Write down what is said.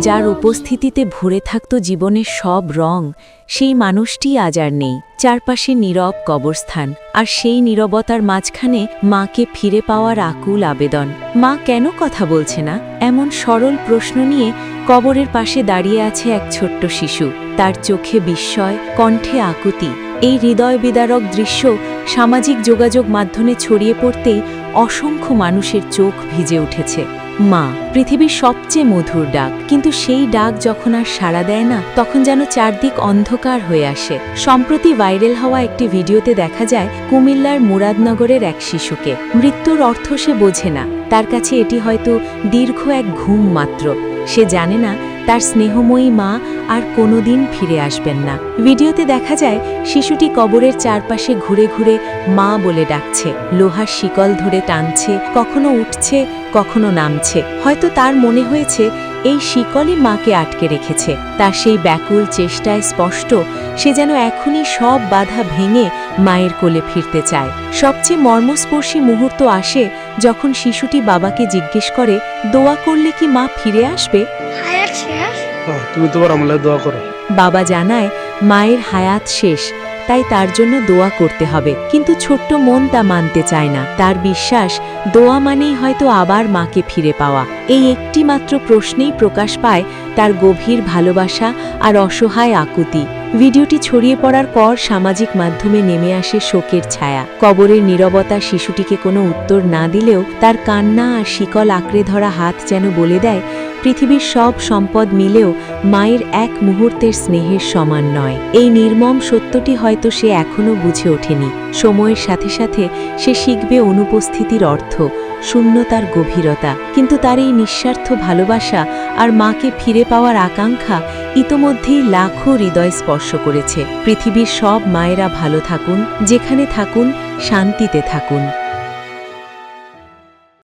যার উপস্থিতিতে ভরে থাকত জীবনের সব রং, সেই মানুষটি আজ আর নেই। চারপাশে নীরব কবরস্থান, আর সেই নীরবতার মাঝখানে মাকে ফিরে পাওয়ার আকুল আবেদন। মা কেন কথা বলছে না? এমন সরল প্রশ্ন নিয়ে কবরের পাশে দাঁড়িয়ে আছে এক ছোট্ট শিশু। তার চোখে বিস্ময়, কণ্ঠে আকুতি। এই হৃদয় বিদারক দৃশ্য সামাজিক যোগাযোগ মাধ্যমে ছড়িয়ে পড়তেই অসংখ্য মানুষের চোখ ভিজে উঠেছে। মা, পৃথিবীর সবচেয়ে মধুর ডাক, কিন্তু সেই ডাক যখন আর সাড়া দেয় না, তখন যেন চারদিক অন্ধকার হয়ে আসে। সম্প্রতি ভাইরাল হওয়া একটি ভিডিওতে দেখা যায় কুমিল্লার মুরাদনগরের এক শিশুকে। মৃত্যুর অর্থ সে বোঝে না, তার কাছে এটি হয়তো দীর্ঘ এক ঘুম মাত্র। সে জানে না তার স্নেহময়ী মা আর কোনোদিন ফিরে আসবেন না। ভিডিওতে দেখা যায় শিশুটি কবরের চারপাশে ঘুরে ঘুরে মা বলে ডাকছে, লোহার শিকল ধরে টানছে, কখনো উঠছে কখনো নামছে। হয়তো তার মনে হয়েছে এই শিকলই মাকে আটকে রেখেছে। তার সেই ব্যাকুল চেষ্টায় স্পষ্ট, সে যেন এখনই সব বাধা ভেঙে মায়ের কোলে ফিরতে চায়। সবচেয়ে মর্মস্পর্শী মুহূর্ত আসে যখন শিশুটি বাবাকে জিজ্ঞেস করে, দোয়া করলে কি মা ফিরে আসবে? তুমি তোমার আমলে দোয়া করো। বাবা জানায় মায়ের হায়াত শেষ, তাই তার জন্য দোয়া করতে হবে। কিন্তু ছোট্ট মন তা মানতে চায় না। তার বিশ্বাস দোয়া মানেই হয়তো আবার মাকে ফিরে পাওয়া। এই একটি মাত্র প্রশ্নেই প্রকাশ পায় তার গভীর ভালোবাসা আর অসহায় আকুতি। ভিডিওটি ছড়িয়ে পড়ার পর সামাজিক মাধ্যমে নেমে আসে শোকের ছায়া। কবরের নীরবতা শিশুটিকে কোনো উত্তর না দিলেও তার কান্না আর শিকল আঁকড়ে ধরা হাত যেন বলে দেয়, পৃথিবীর সব সম্পদ মিলেও মায়ের এক মুহূর্তের স্নেহের সমান নয়। এই নির্মম সত্যটি হয়তো সে এখনও বুঝে ওঠেনি। সময়ের সাথে সাথে সে শিখবে অনুপস্থিতির অর্থ, শূন্যতার গভীরতা। কিন্তু তার এই নিঃস্বার্থ ভালোবাসা আর মাকে ফিরে পাওয়ার আকাঙ্ক্ষা ইতোমধ্যেই লাখো হৃদয় স্পর্শ করেছে। পৃথিবীর সব মায়েরা ভালো থাকুন, যেখানে থাকুন শান্তিতে থাকুন।